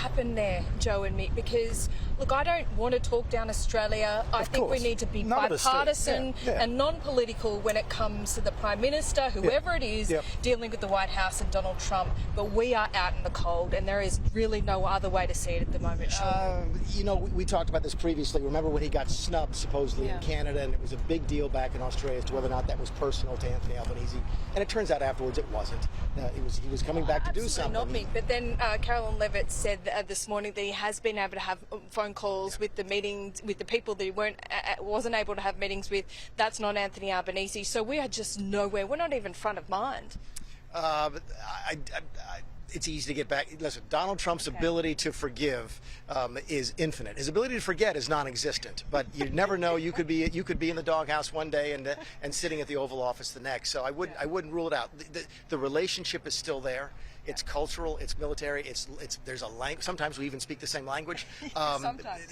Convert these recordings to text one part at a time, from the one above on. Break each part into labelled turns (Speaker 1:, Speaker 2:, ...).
Speaker 1: happen there, Joe and Mick? Because, look, I don't want to talk down Australia. I think we need to be bipartisan and non-political when it comes to the Prime Minister, whoever it is, dealing with the White House and Donald Trump. But we are out in the cold, and there is really no other way to see it at the moment, Sean.
Speaker 2: You know, we talked about this previously. Remember when he got snubbed, supposedly, in Canada, and it was a big deal back in Australia as to whether or not that was personal to Anthony Albanese. And it turns out afterwards it wasn't. He was coming back to do something.
Speaker 1: Not Mick, but then Carolyn Levitt said this morning that he has been able to have phone calls with the meetings, with the people that he wasn't able to have meetings with. That's not Anthony Albanese. So we are just nowhere. We're not even front of mind.
Speaker 2: It's easy to get back. Listen, Donald Trump's ability to forgive is infinite. His ability to forget is non-existent. But you never know. You could be in the doghouse one day and sitting at the Oval Office the next. So I wouldn't rule it out. The relationship is still there. It's cultural. It's military. There's a language. Sometimes we even speak the same language.
Speaker 1: Sometimes.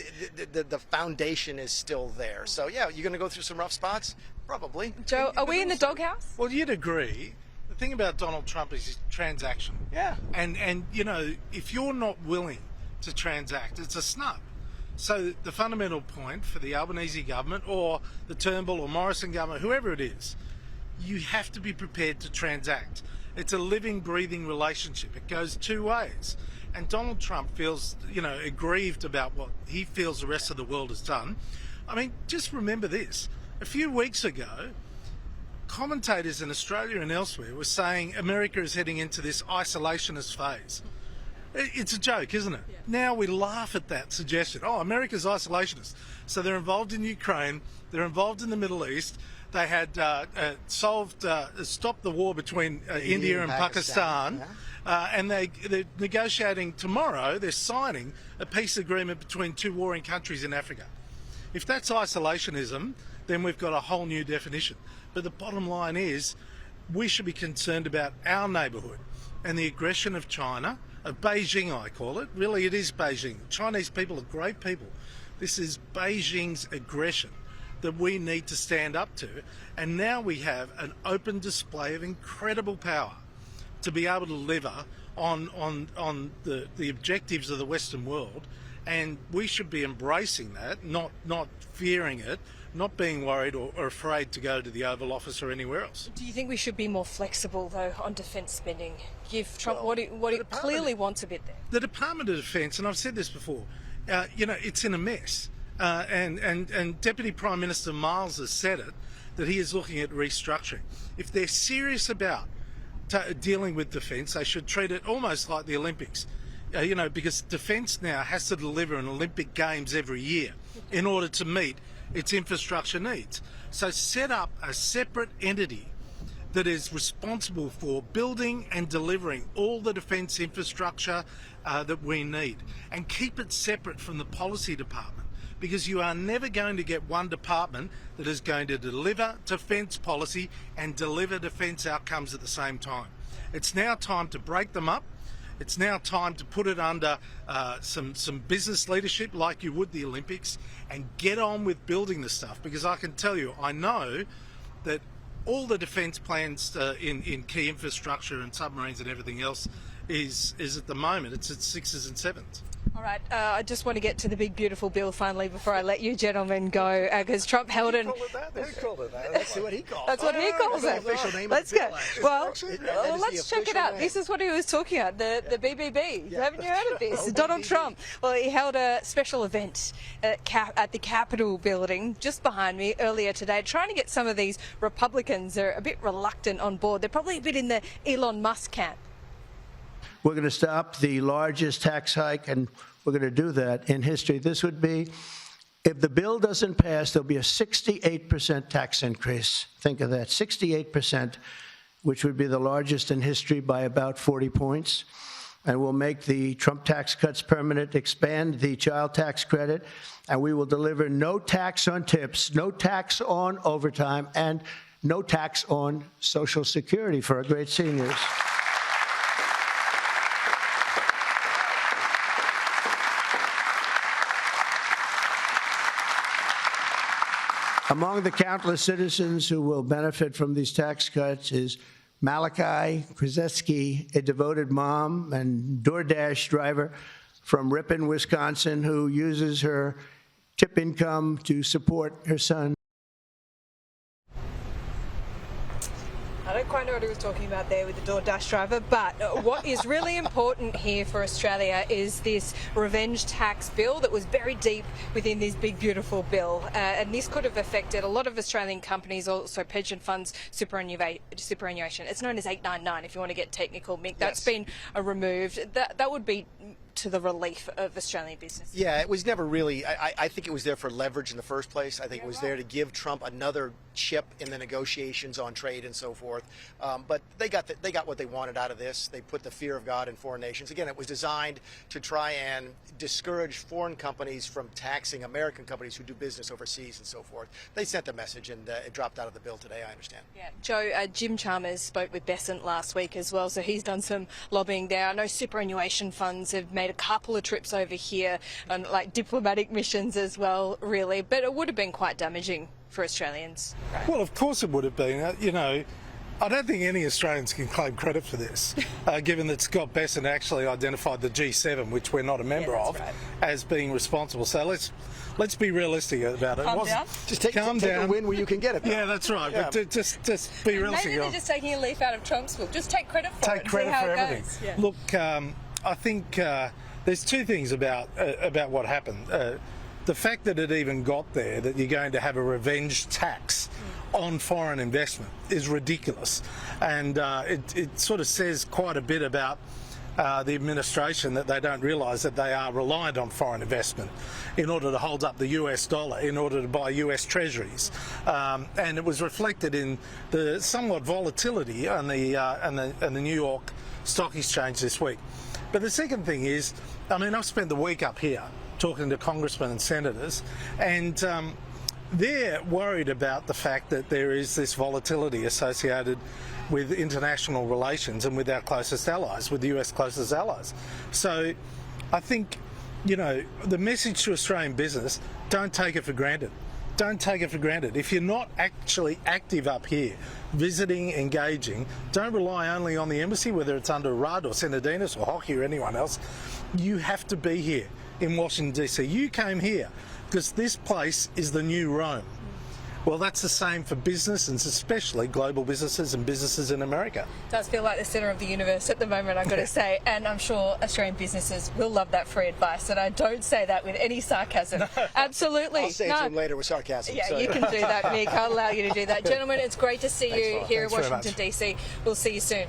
Speaker 2: The foundation is still there. So yeah, you're going to go through some rough spots, probably.
Speaker 1: Joe, are we in the doghouse?
Speaker 3: Well, you'd agree. The thing about Donald Trump is his transaction.
Speaker 2: Yeah.
Speaker 3: And you know, if you're not willing to transact, it's a snub. So the fundamental point for the Albanese government or the Turnbull or Morrison government, whoever it is, you have to be prepared to transact. It's a living, breathing relationship. It goes two ways. And Donald Trump feels, you know, aggrieved about what he feels the rest of the world has done. I mean, just remember this. A few weeks ago, commentators in Australia and elsewhere were saying America is heading into this isolationist phase. It's a joke, isn't it? Yeah. Now we laugh at that suggestion. Oh, America's isolationist. So they're involved in Ukraine, they're involved in the Middle East. They had stopped the war between India and Pakistan. And they're negotiating tomorrow, they're signing a peace agreement between two warring countries in Africa. If that's isolationism, then we've got a whole new definition. But the bottom line is, we should be concerned about our neighbourhood and the aggression of China, of Beijing I call it. Really, it is Beijing. Chinese people are great people. This is Beijing's aggression that we need to stand up to. And now we have an open display of incredible power to be able to deliver on the objectives of the Western world. And we should be embracing that, not fearing it, not being worried or afraid to go to the Oval Office or anywhere else.
Speaker 1: Do you think we should be more flexible, though, on defence spending? Give Trump what he clearly wants a bit there.
Speaker 3: The Department of Defence, and I've said this before, you know, it's in a mess. And Deputy Prime Minister Miles has said it, that he is looking at restructuring. If they're serious about dealing with defence, they should treat it almost like the Olympics. You know, because defence now has to deliver an Olympic Games every year in order to meet its infrastructure needs. So set up a separate entity that is responsible for building and delivering all the defence infrastructure that we need, and keep it separate from the policy department, because you are never going to get one department that is going to deliver defence policy and deliver defence outcomes at the same time. It's now time to break them up. It's now time to put it under some business leadership like you would the Olympics, and get on with building the stuff, because I can tell you, I know that all the defence plans in key infrastructure and submarines and everything else is at the moment, it's at 6s and 7s.
Speaker 1: All right, I just want to get to the big, beautiful bill finally before I let you gentlemen go, because Trump held it.
Speaker 2: Who called it that? That's what he calls it.
Speaker 1: That's what he calls it. Let's go. Well, let's check it out. This is what he was talking about, the BBB. Yeah. Haven't you heard of this? Donald Trump. Well, he held a special event at the Capitol building just behind me earlier today, trying to get some of these Republicans. They're a bit reluctant on board. They're probably a bit in the Elon Musk camp.
Speaker 4: We're going to stop the largest tax hike, and we're going to do that in history. This would be, if the bill doesn't pass, there'll be a 68% tax increase. Think of that, 68%, which would be the largest in history by about 40 points. And we'll make the Trump tax cuts permanent, expand the child tax credit, and we will deliver no tax on tips, no tax on overtime, and no tax on Social Security for our great seniors. Among the countless citizens who will benefit from these tax cuts is Malachi Krzyzewski, a devoted mom and DoorDash driver from Ripon, Wisconsin, who uses her tip income to support her son.
Speaker 1: I don't quite know what he was talking about there with the DoorDash driver, but what is really important here for Australia is this revenge tax bill that was very deep within this big, beautiful bill. And this could have affected a lot of Australian companies, also pension funds, superannuation. It's known as 899 if you want to get technical, Mick. That's been removed. That would be to the relief of Australian business.
Speaker 2: Yeah, it was never really, I think it was there for leverage in the first place. I think it was there to give Trump another chip in the negotiations on trade and so forth. But they got what they wanted out of this. They put the fear of God in foreign nations. Again, it was designed to try and discourage foreign companies from taxing American companies who do business overseas and so forth. They sent the message, and it dropped out of the bill today, I understand.
Speaker 1: Yeah, Joe, Jim Chalmers spoke with Bessent last week as well, so he's done some lobbying there. I know superannuation funds have made a couple of trips over here on like diplomatic missions as well, really, but it would have been quite damaging for Australians. Right?
Speaker 3: Well, of course it would have been. You know, I don't think any Australians can claim credit for this, given that Scott Bessent actually identified the G7, which we're not a member of, as being responsible. So let's be realistic about it.
Speaker 1: Calm down.
Speaker 2: Just take a win where you can get it.
Speaker 3: Yeah, that's right.
Speaker 2: Yeah.
Speaker 3: But just be realistic.
Speaker 1: Maybe they're just taking a leaf out of Trump's book. Just take credit for it.
Speaker 3: Take credit for everything.
Speaker 1: Yeah.
Speaker 3: Look, I think there's two things about what happened. The fact that it even got there, that you're going to have a revenge tax on foreign investment, is ridiculous. And it sort of says quite a bit about the administration, that they don't realise that they are reliant on foreign investment in order to hold up the US dollar, in order to buy US treasuries. And it was reflected in the somewhat volatility on the New York Stock Exchange this week. But the second thing is, I mean, I've spent the week up here talking to congressmen and senators, and they're worried about the fact that there is this volatility associated with international relations and with our closest allies, with the US closest allies. So I think, you know, the message to Australian business, don't take it for granted. Don't take it for granted. If you're not actually active up here, visiting, engaging, don't rely only on the embassy, whether it's under Rudd or Senadinos or Hockey or anyone else. You have to be here in Washington, DC. You came here because this place is the new Rome. Well, that's the same for business, and especially global businesses and businesses in America.
Speaker 1: It does feel like the centre of the universe at the moment, I've got to say, and I'm sure Australian businesses will love that free advice, and I don't say that with any sarcasm. No. Absolutely.
Speaker 2: I'll say it to him later with sarcasm.
Speaker 1: Yeah,
Speaker 2: so.
Speaker 1: You can do that, Mick. I'll allow you to do that. Gentlemen, it's great to see you here in Washington, D.C. We'll see you soon.